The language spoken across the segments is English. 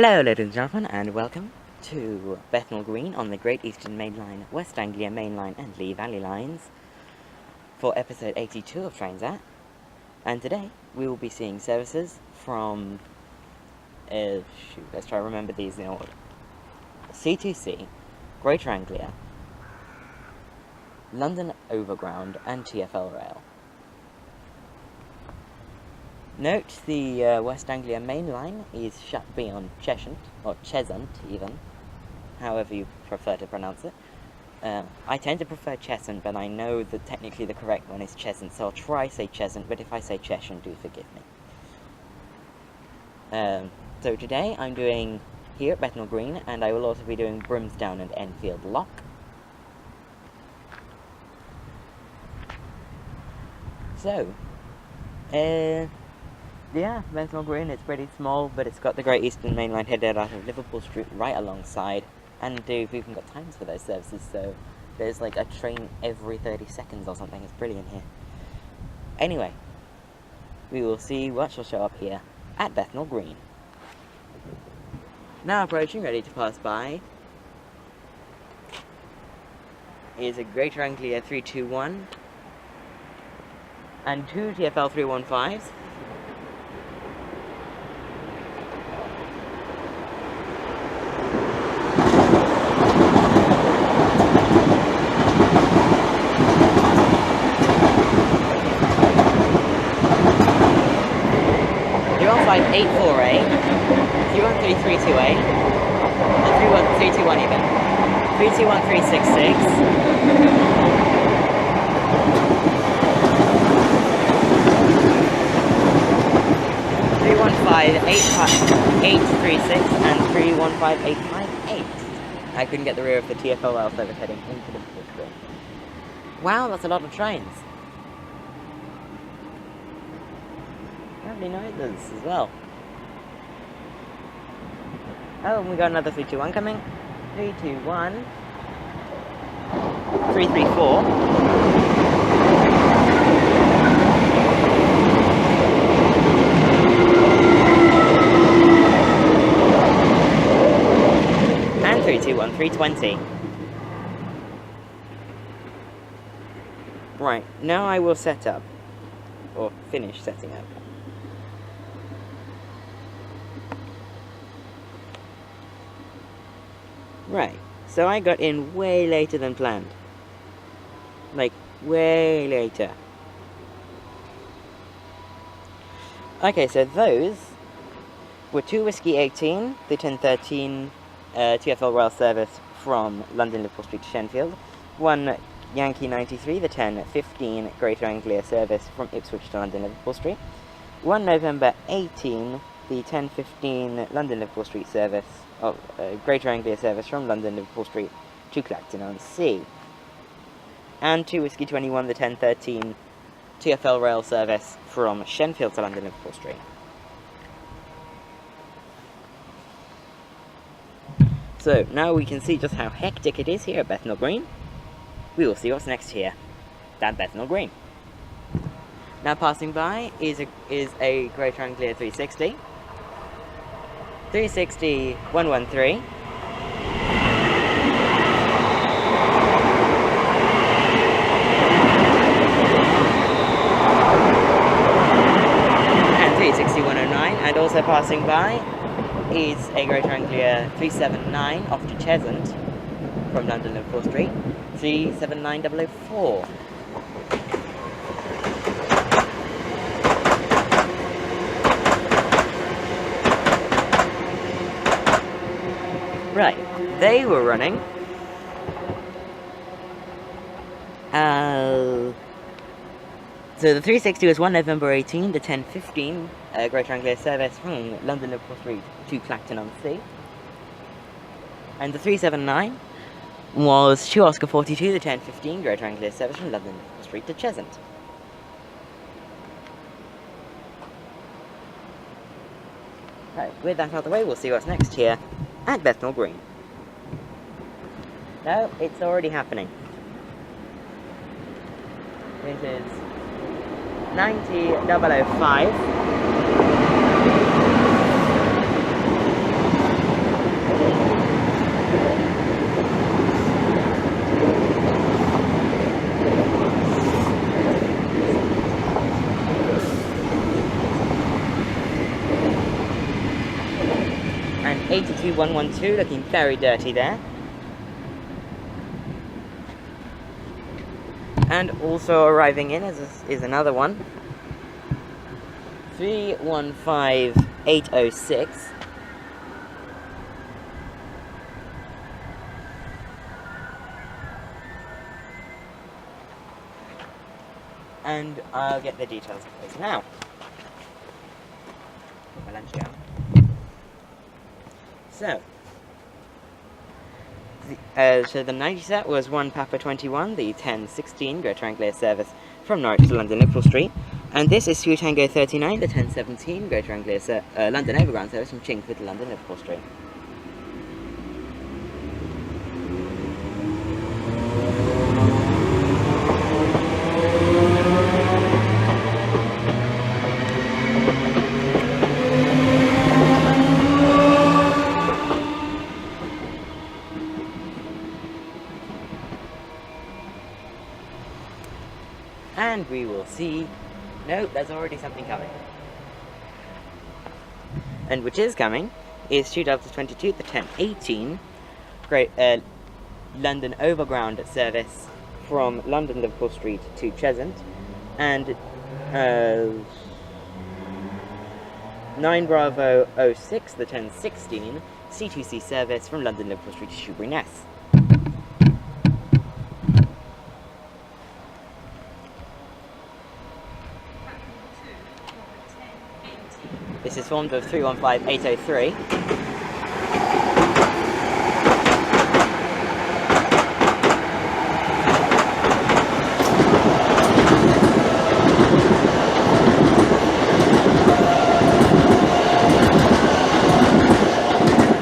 Hello ladies and gentlemen, and welcome to Bethnal Green on the Great Eastern Mainline, West Anglia Mainline and Lee Valley lines for episode 82 of Trains At. And today we will be seeing services from, let's try to remember these in order. C2C, Greater Anglia, London Overground and TfL Rail. Note the West Anglia Mainline is shut beyond Cheshunt, or Cheshunt even, however you prefer to pronounce it. I tend to prefer Cheshunt, but I know that technically the correct one is Cheshunt, so I'll try say Cheshunt, but if I say Cheshunt, do forgive me. So today I'm doing here at Bethnal Green, and I will also be doing Brimsdown and Enfield Lock. So, yeah, Bethnal Green, it's pretty small, but it's got the Great Eastern Mainline headed out of Liverpool Street right alongside, and we've even got times for those services, so there's like a train every 30 seconds or something. It's brilliant here. Anyway, we will see what shall show up here at Bethnal Green. Now approaching, ready to pass by, is a Greater Anglia 321 and two TfL 315s. A 31328, and 31321 even, 321366, 315836, and 315858. I couldn't get the rear of the TfL Rail service heading into the district. Wow, that's a lot of trains. Know this as well. Oh, and we got another 321 coming. 321 334 and 321 320. Right, now I will set up, or finish setting up. Right, so I got in way later than planned. Like, way later. Okay, so those were 2 Whiskey 18, the 1013 TfL Rail service from London Liverpool Street to Shenfield, 1 Yankee 93, the 1015 Greater Anglia service from Ipswich to London Liverpool Street, 1 November 18, the 1015 London Liverpool Street service, Greater Anglia service from London Liverpool Street to Clacton-on-Sea, and 2 Whiskey 21, the 1013 TfL Rail service from Shenfield to London Liverpool Street. So now we can see just how hectic it is here at Bethnal Green. We will see what's next here at Bethnal Green. Now passing by is a Greater Anglia 360. 360 113 and 360 109, and also passing by is a Greater Anglia 379 off to Cheshunt from London Liverpool Street, 379004. Right, they were running so the 360 was 1 November 18, the 1015 Greater Anglia service from London Liverpool Street to Clacton-on-Sea, and the 379 was 2 Oscar 42, the 1015 Greater Anglia service from London Liverpool Street to Cheshunt. Right, with that out of the way, we'll see what's next here at Bethnal Green. No, it's already happening. It is 90005 82112, looking very dirty there. And also arriving in is another one. 315806. And I'll get the details of those now. Put my lunch down. So the 90 set was 1 Papa 21, the 1016 Greater Anglia service from Norwich to London Liverpool Street. And this is 2 Tango 39, the 1017 Greater Anglia London Overground service from Chingford to London Liverpool Street. And we will see. Nope, there's already something coming. And which is coming is 2 Delta 22, the 1018 London Overground service from London Liverpool Street to Cheshunt, and 9 Bravo 06, the 1016 C2C service from London Liverpool Street to Shoebury Ness. This is formed of 315803.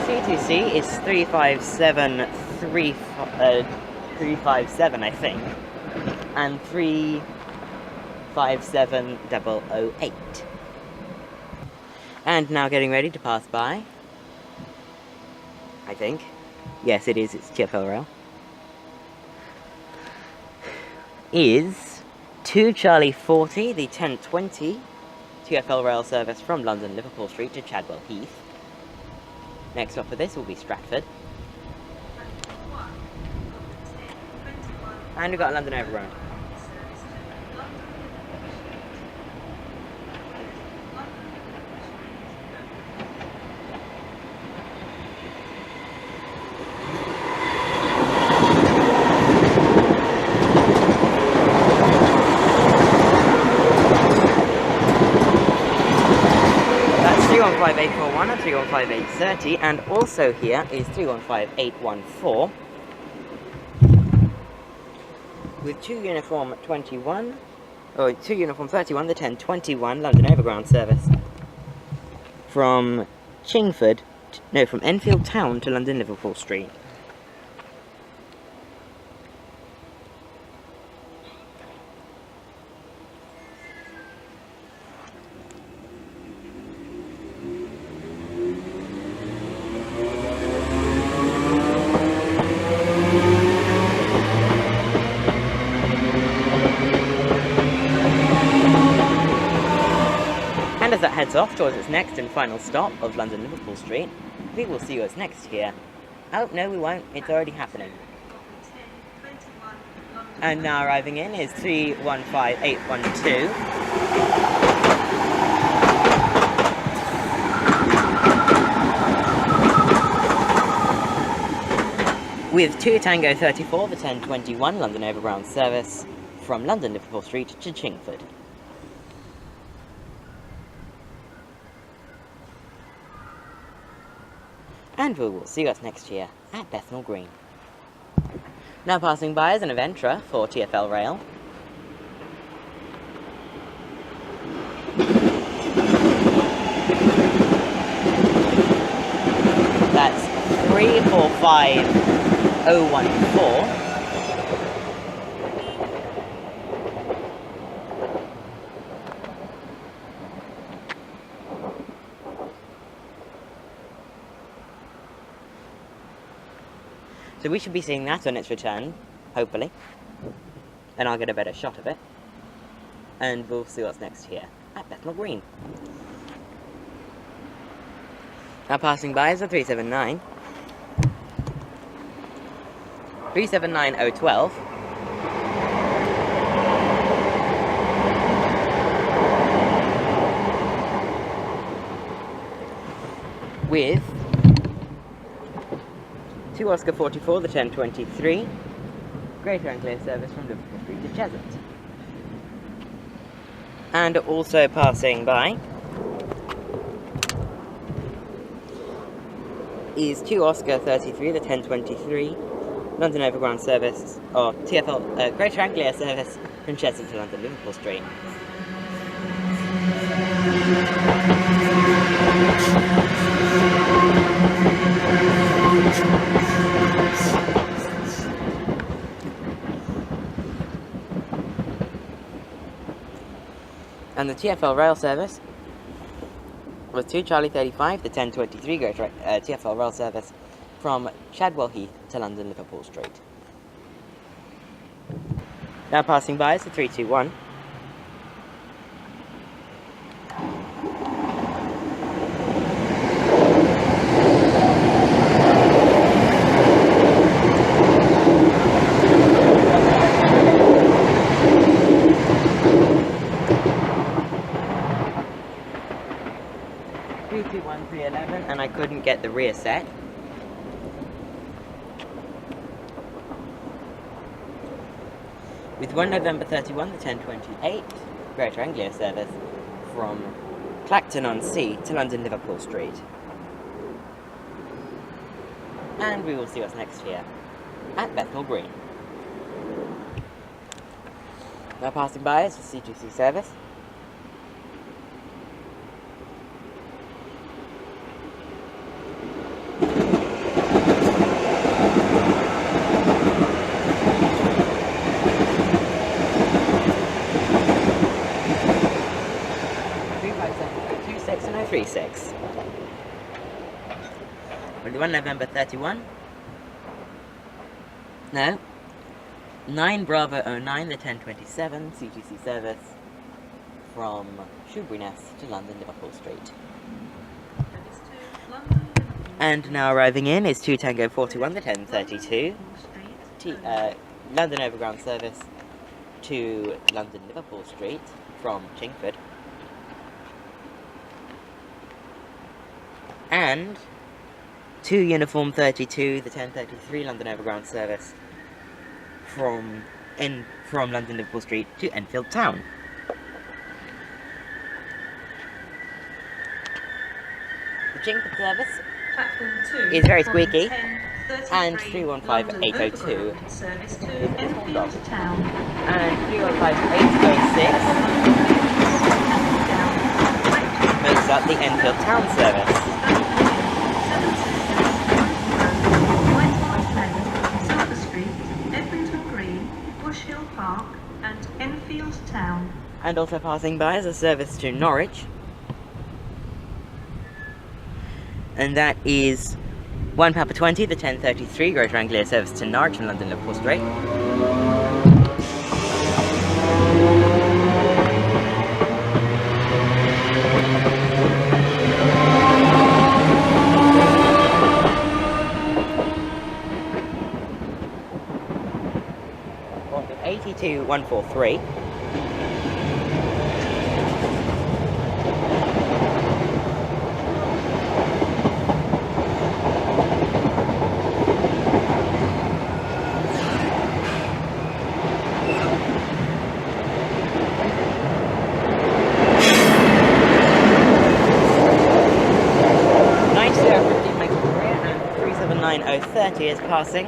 C2C is 357 I think, and 357008. And now getting ready to pass by, I think. Yes, it is, it's TfL Rail. Is 2 Charlie 40, the 1020 TfL Rail service from London Liverpool Street to Chadwell Heath. Next up for this will be Stratford. And we've got London Overground. That's 315841 and 315830, and also here is 315814 with 2 Uniform 21, or 2 Uniform 31, the 1021 London Overground service from Chingford, from Enfield Town to London Liverpool Street. And as that heads off towards its next and final stop of London Liverpool Street, we will see what's next here. Oh, no we won't, it's already happening. And now arriving in is 315812. With 2 Tango 34, the 1021 London Overground service from London Liverpool Street to Chingford. And we will see us next year at Bethnal Green. Now passing by is an Aventra for TfL Rail. That's 345014. So we should be seeing that on its return, hopefully. And I'll get a better shot of it. And we'll see what's next here at Bethnal Green. Now passing by is the 379. 379012. With 2 Oscar 44, the 1023, Greater Anglia service from Liverpool Street to Cheshunt. And also passing by is 2 Oscar 33, the 1023, London Overground service, or TfL, Greater Anglia service from Cheshunt to London Liverpool Street. And the TfL Rail service was 2 Charlie 35, the 1023 Greater TfL Rail service from Chadwell Heath to London Liverpool Street. Now passing by is the 321. And I couldn't get the rear set. With 1 November 31, the 1028 Greater Anglia service from Clacton-on-Sea to London Liverpool Street. And we will see what's next here at Bethnal Green. Now passing by is the C2C service. With 1 November 31. No. 9 Bravo 09, the 1027 CGC service from Shoeburyness to London Liverpool Street. And now arriving in is 2 Tango 41, the 1032 London Overground service to London Liverpool Street from Chingford. And 2 Uniform 32, the 1033 London Overground service from London Liverpool Street to Enfield Town. The Chingford service is very squeaky, and 315802 service to Enfield Town, and 315806 makes up the Enfield Town service. Park and Enfield Town. And also passing by is a service to Norwich, and that is 1 Papa 20, the 1033 Greater Anglia service to Norwich from London Liverpool Street. On the 82143. Is passing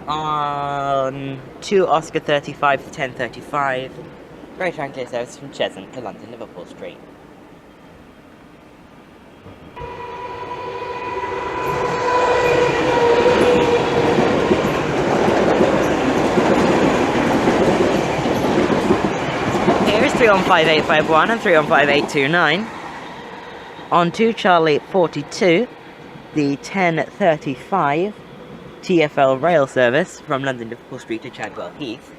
on 2 Oscar 35 to 1035 Greater Anglia service from Cheshunt to London Liverpool Street. Here is 315851 and 315829 on 2 Charlie 42, the 1035 TfL Rail service from London Liverpool Street to Chadwell Heath.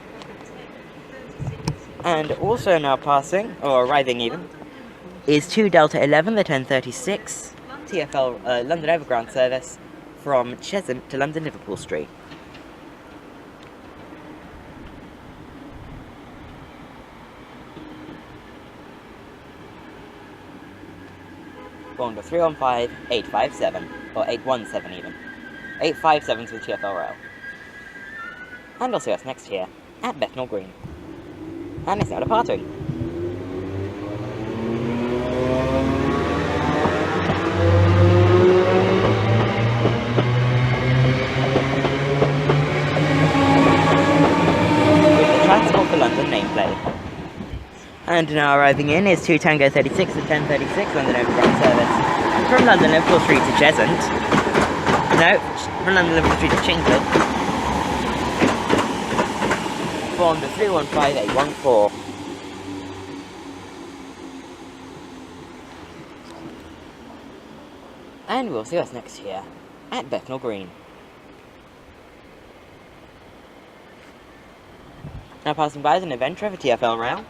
And also now passing, or arriving even, is 2 Delta 11, the 1036 TfL London Overground service from Cheshunt to London Liverpool Street. Going to 315 857, or 817 even. 857 to the TfL Rail. And you'll see us next year at Bethnal Green. And it's now departing. With the Transport for London nameplate. And now arriving in is 2 Tango 36 to 1036 London Overground service from London Liverpool Street to Cheshunt. No, from London Liverpool Street to Chingford. Formed to 315 814. And we'll see us next year at Bethnal Green. Now passing by is an adventure for TfL Rail.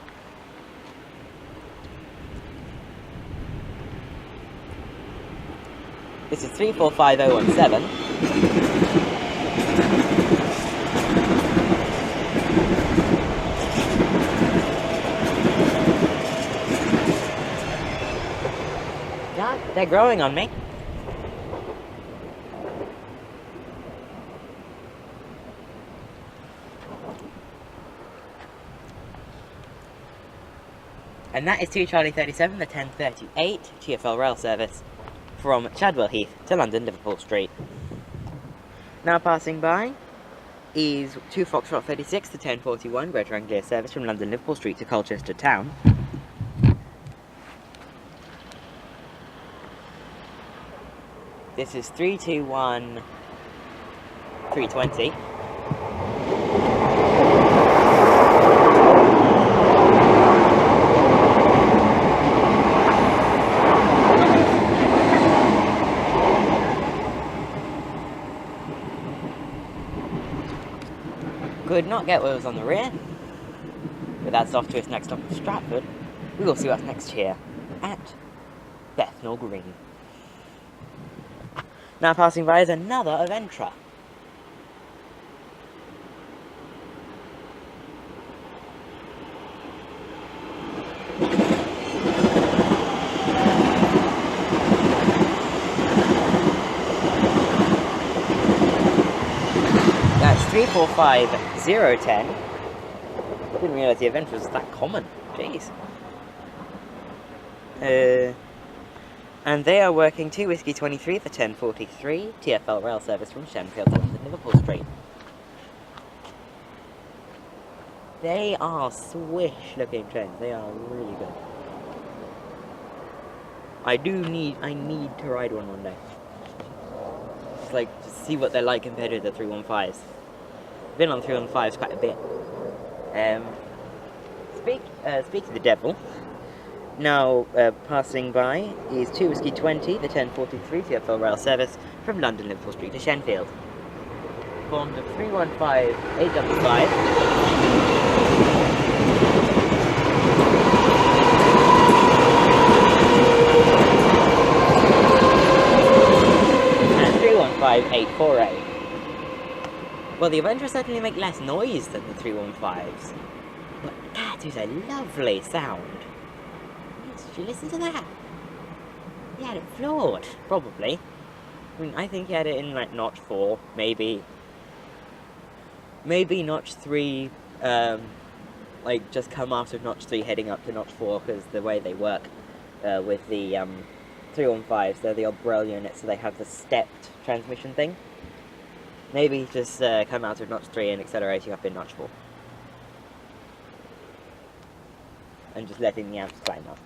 This is 345017. Yeah, they're growing on me. And that is 2 Charlie 37, the 1038 TfL Rail service from Chadwell Heath to London Liverpool Street. Now passing by is 2 Foxtrot 36 to 1041 Greater Anglia service from London Liverpool Street to Colchester Town. This is 321 320. Could not get what was on the rear, but that's off to its next stop of Stratford. We will see us next here at Bethnal Green. Now passing by is another Aventra. That's 345010. Didn't realise the event was that common. Jeez. And they are working 2 Whiskey 23 for 1043 TfL Rail service from Shenfield to London Liverpool Street. They are swish looking trains. They are really good. I need to ride one day. Just like to see what they're like compared to the 315s. Been on 315s quite a bit. Speak to the devil. Now passing by is 2 Whiskey 20, the 1043 TfL Rail service from London Liverpool Street to Shenfield. Formed of 315 855. And 315 848. Well, the Avengers certainly make less noise than the 315s, but that is a lovely sound. Yes, did you listen to that? He had it floored, probably. I mean, I think he had it in like notch 4, maybe notch 3, like just come out of notch 3 heading up to notch 4, because the way they work with the 315s, they're the old Braille units, so they have the stepped transmission thing. Maybe just come out of notch 3 and accelerating up in notch 4. And just letting the amps climb up.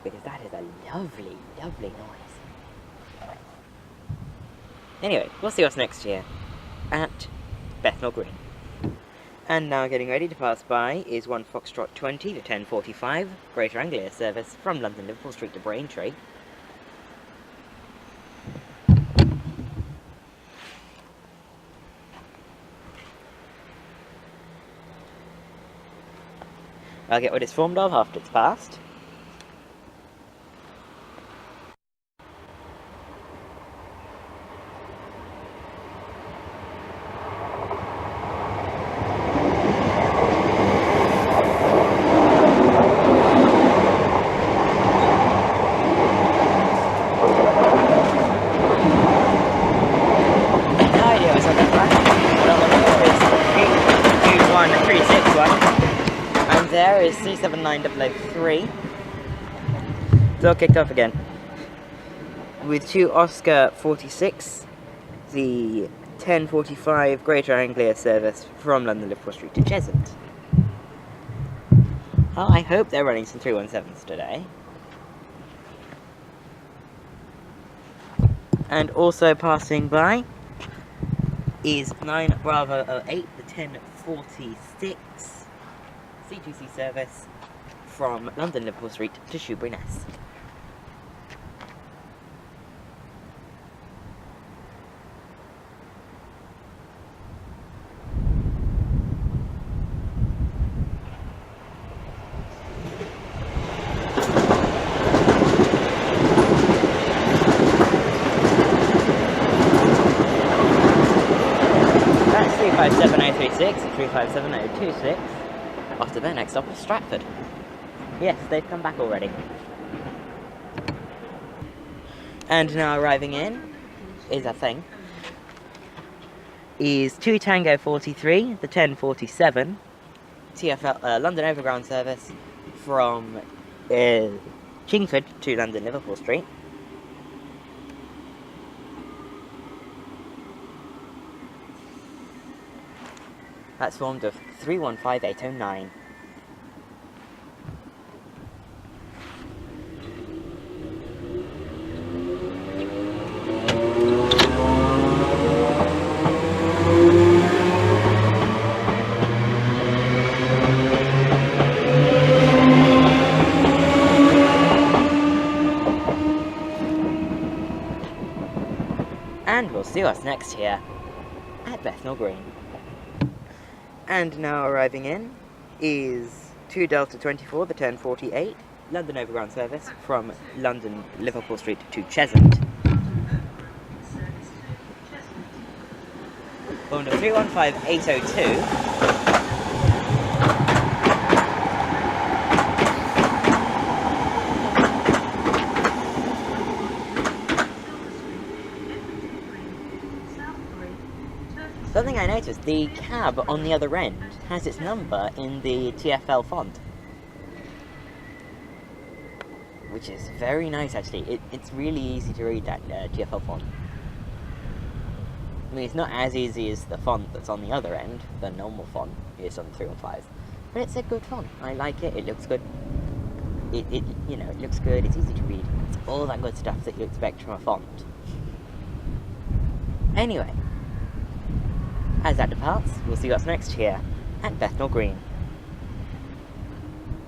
Because that is a lovely, lovely noise. Anyway, we'll see us next year at Bethnal Green. And now getting ready to pass by is 1 Foxtrot 20 to 1045 Greater Anglia service from London Liverpool Street to Braintree. I'll get what it's formed of after it's passed. there is 379003. It's all kicked off again. With 2 Oscar 46, the 1045 Greater Anglia service from London Liverpool Street to Cheshunt. Oh, I hope they're running some 317s today. And also passing by is 9 Bravo 08, the 1046 C2C service from London Liverpool Street to Shoebury-Ness. That's 357036 and 357026. Off to their next stop of Stratford. Yes, they've come back already. And now arriving in is a thing. Is 2 Tango 43, the 1047 TfL London Overground service from Chingford to London Liverpool Street. That's formed of 315809. And we'll see what's next here at Bethnal Green. And now arriving in is 2 Delta 24, the 1048, London Overground service from London Liverpool Street to Cheshunt. Formed of 315802. Something I noticed, the cab on the other end has its number in the TfL font. Which is very nice actually. It's really easy to read that TfL font. I mean, it's not as easy as the font that's on the other end, the normal font is on the 315. But it's a good font. I like it, it looks good. It looks good, it's easy to read. It's all that good stuff that you expect from a font. Anyway. As that departs, we'll see what's next here at Bethnal Green.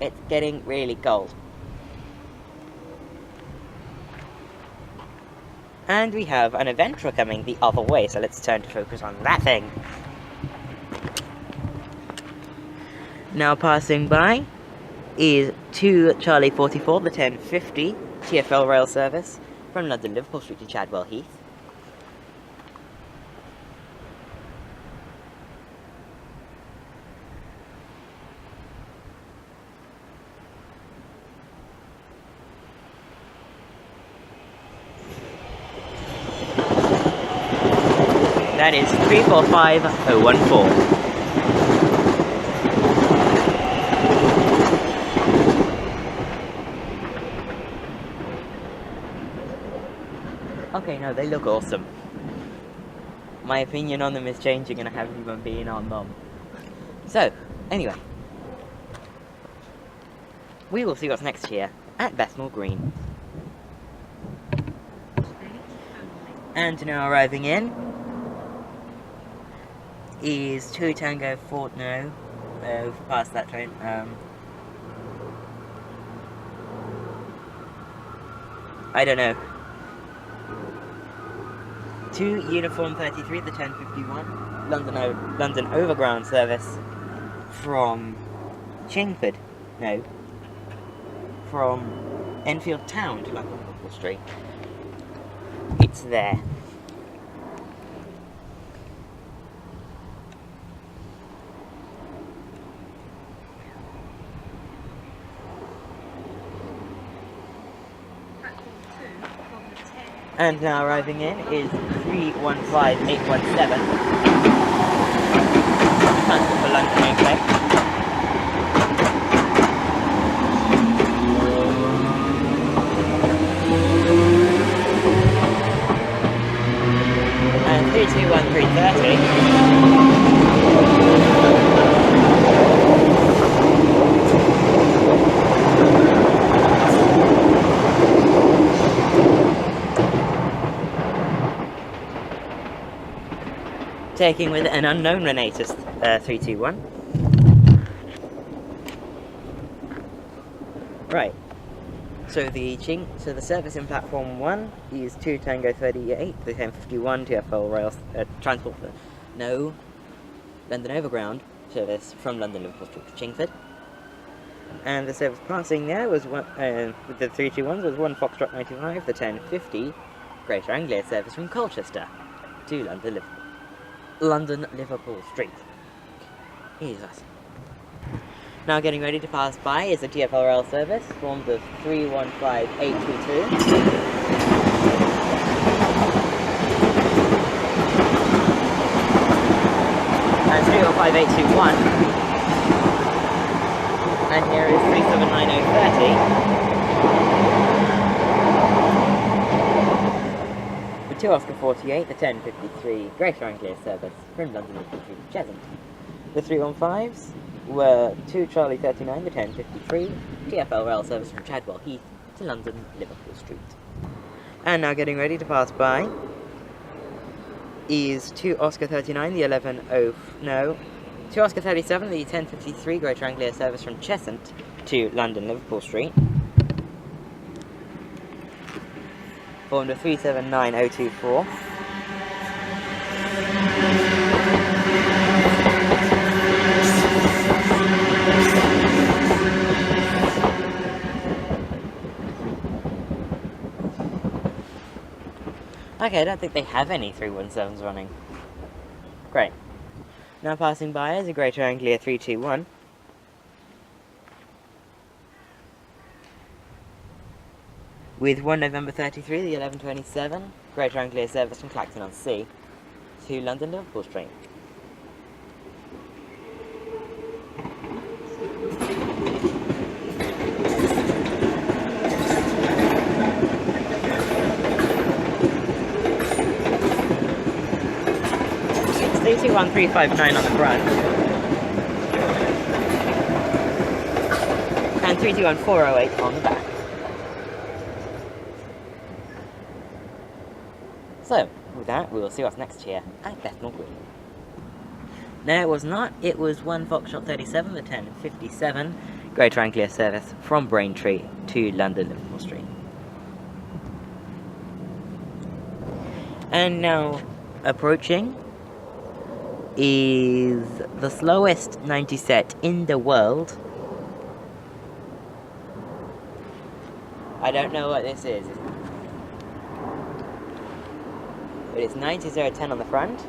It's getting really cold. And we have an Adventurer coming the other way, so let's turn to focus on that thing. Now passing by is 2 Charlie 44, the 1050 TfL Rail service from London Liverpool Street to Chadwell Heath. That is 345014. Okay, no, they look awesome. My opinion on them is changing and I haven't even been on them. So, anyway. We will see what's next here at Bethnal Green. And now arriving in is 2 Tango 4, no, we've passed that train, I don't know. 2 Uniform 33, the 1051, London Overground service from Chingford, no, from Enfield Town to London Liverpool Street. It's there. And now arriving in is 315817. Transport for London Mainline. Taking with an unknown Renatus 321. Right. So the service in platform 1 is 2 Tango 38, the 1051 TfL Rail transport for London Overground service from London Liverpool Street to Chingford. And the service passing there was with the 321s was 1 Foxtrot 95, the 1050 Greater Anglia service from Colchester to London Liverpool Street. Jesus. Now getting ready to pass by is the TfL Rail service, formed of 315822. And 315821. And here is 379030. The 2 Oscar 48, the 1053 Greater Anglia service from London Liverpool Street to Cheshunt. The 315s were 2 Charlie 39, the 1053 TfL Rail service from Chadwell Heath to London Liverpool Street. And now getting ready to pass by is 2 Oscar 39, the 2 Oscar 37, the 1053 Greater Anglia service from Cheshunt to London Liverpool Street. Formed of 379024. Okay, I don't think they have any 317s running. Great. Now passing by is a Greater Anglia 321. With 1 November 33, the 1127 Greater Anglia service from Clacton-on-Sea to London Liverpool Street. It's 321359 on the front. And 321408 on the back. So, with that, we will see what's next here at Bethnal Green. No, it was not. It was 1 Foxtrot 37, the 1057 Greater Anglia service from Braintree to London Liverpool Street. And now, approaching is the slowest 90 set in the world. I don't know what this is. But it's 90010 on the front.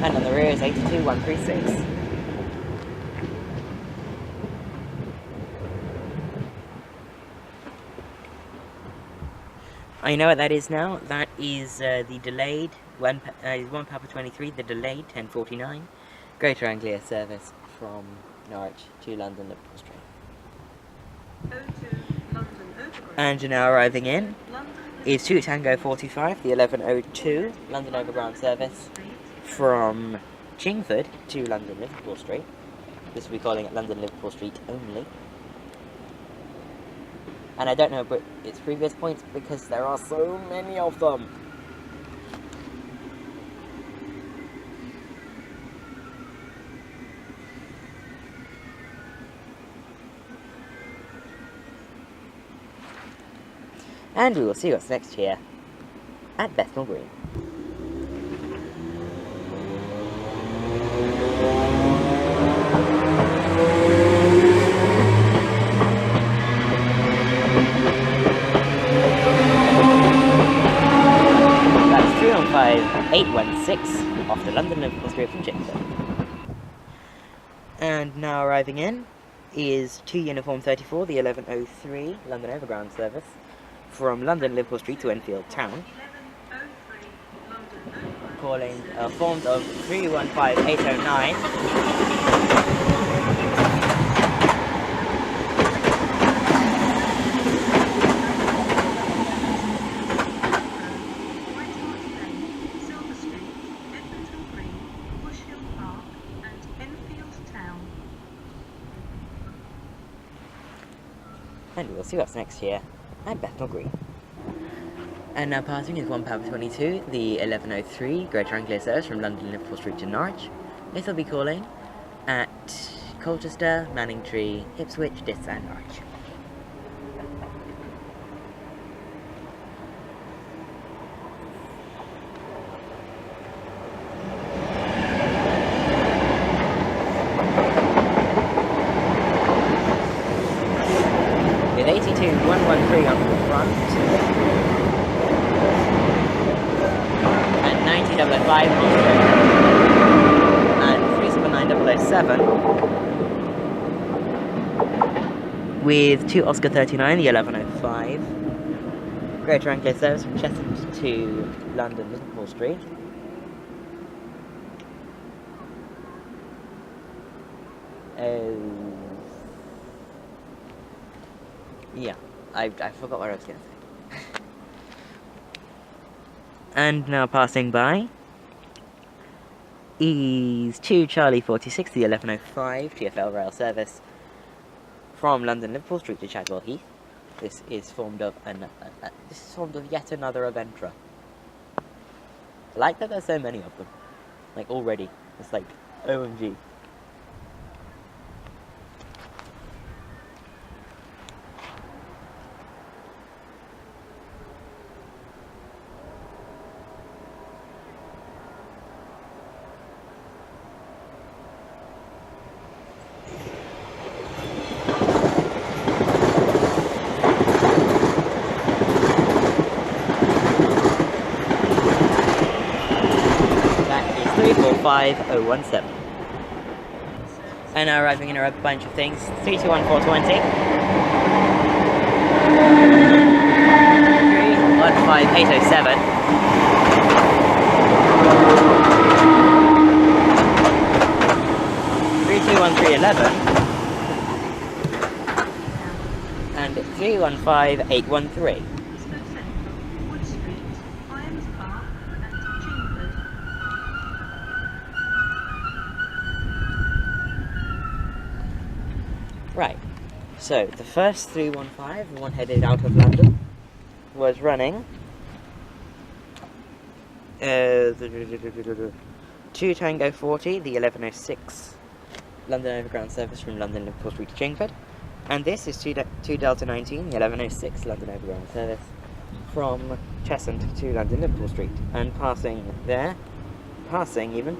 And on the rear is 82136. You know what that is now? That is the delayed, 1 Papa 23, the delayed 1049 Greater Anglia service from Norwich to London Liverpool Street. And now arriving in is 2 Tango 45, the 1102 London Overground service from Chingford to London Liverpool Street. This will be calling it London Liverpool Street only. And I don't know but its previous points because there are so many of them. And we will see what's next here at Bethnal Green. 816 off the London Liverpool Street from Chingford. And now arriving in is 2 Uniform 34, the 1103 London Overground service from London Liverpool Street to Enfield Town. Calling formed of 315809. And we'll see what's next here at Bethnal Green. And now passing is 1 Power 22, the 1103 Greater Anglia service from London Liverpool Street to Norwich. This will be calling at Colchester, Manningtree, Ipswich, Diss and Norwich. With 82113 on the front. And 90505 on the rear. And 379007. With 2 Oscar 39, the 1105. Greater Anglia service from Cheshunt to London Liverpool Street. Yeah, I forgot what I was going to say. And now passing by is 2 Charlie 46, the 1105 TfL Rail service from London Liverpool Street to Chadwell Heath. This is formed of yet another Aventra. I like that there's so many of them, like already. It's like OMG. That is 345017. And now arriving in a bunch of things. 321420. 315807. 321311. And 315813. Right, so the first 315, the one headed out of London, was running 2 Tango 40, the 1106 London Overground service from London Liverpool Street to Chingford, and this is 2 Delta 19, the 1106 London Overground service from Cheshunt to London Liverpool Street, and passing even.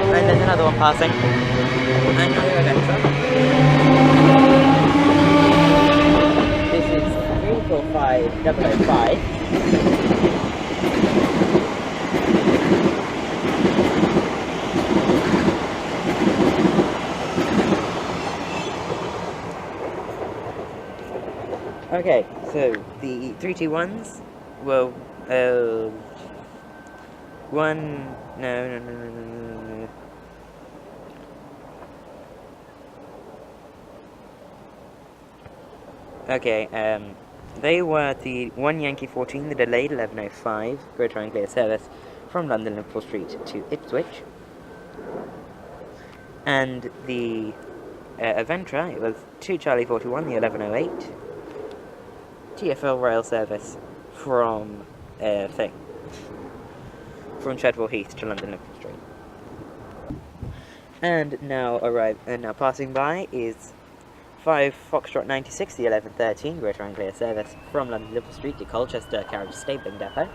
And there's another one passing. Another Aventra. This is 345005. Okay, so the 321s were no. Okay, they were the 1 Yankee 14, the delayed 1105 Greater Anglia service from London Liverpool Street to Ipswich. And the Aventra, it was 2 Charlie 41, the 1108 TfL Rail service from from Chadwell Heath to London Liverpool Street. And now passing by is 5 Foxtrot 96, the 1113 Greater Anglia service from London Liverpool Street to Colchester Carriage Stabling Depot.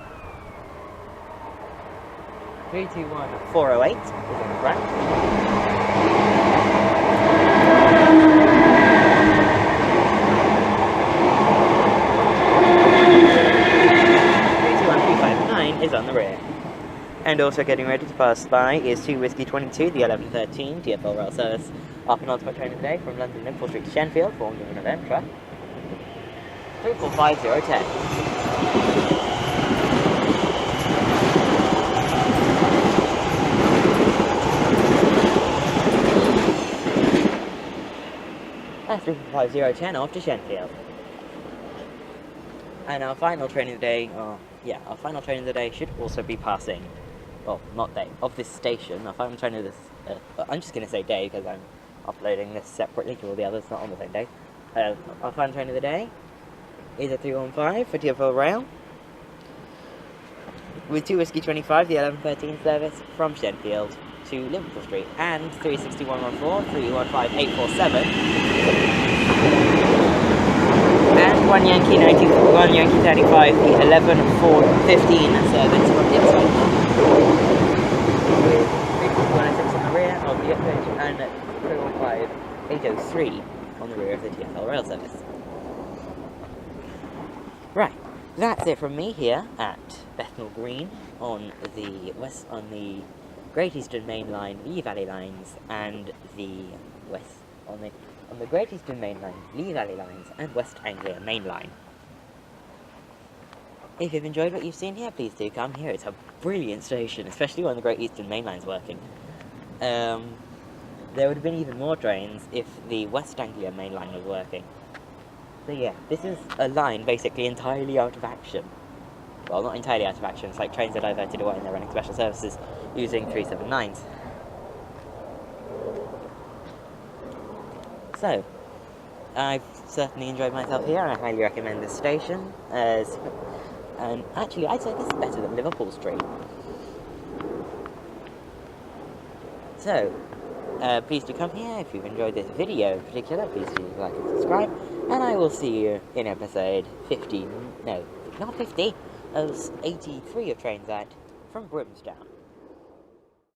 321408 is on the front. And also getting ready to pass by is 2 Whiskey 22, the 1113 TfL Rail service. Our penultimate train of the day from London Liverpool Street to Shenfield, formed of an event truck. 345010. That's 345010 off to Shenfield. And our final train of the day, our final train of the day should also be passing, well, not day, of this station. Our final train of this, I'm just going to say day because I'm uploading this separately to all the others, not on the same day. Our final train of the day is a 315 for TfL Rail, with 2 Whiskey 25, the 1113 service from Shenfield to Liverpool Street, and 36114, 315 847, and 1 Yankee 1 Yankee 35, the 11415 service from Ipswich, with 36106 on the rear of the Ipswich, and 315 803 on the rear of the TfL Rail service. Right, that's it from me here at Bethnal Green on the Great Eastern Mainline, Lee Valley lines, and the Great Eastern Mainline, Lee Valley lines, and West Anglia Mainline. If you've enjoyed what you've seen here, please do come here. It's a brilliant station, especially when the Great Eastern Mainline's working. There would have been even more trains if the West Anglia Mainline was working. So yeah, this is a line basically entirely out of action. Well, not entirely out of action, it's like trains are diverted away and they're running special services using 379s. So, I've certainly enjoyed myself here. I highly recommend this station. And actually, I'd say this is better than Liverpool Street. So, please do come here. If you've enjoyed this video in particular, please do like and subscribe. And I will see you in episode 83 of Trains Act from Grimstown.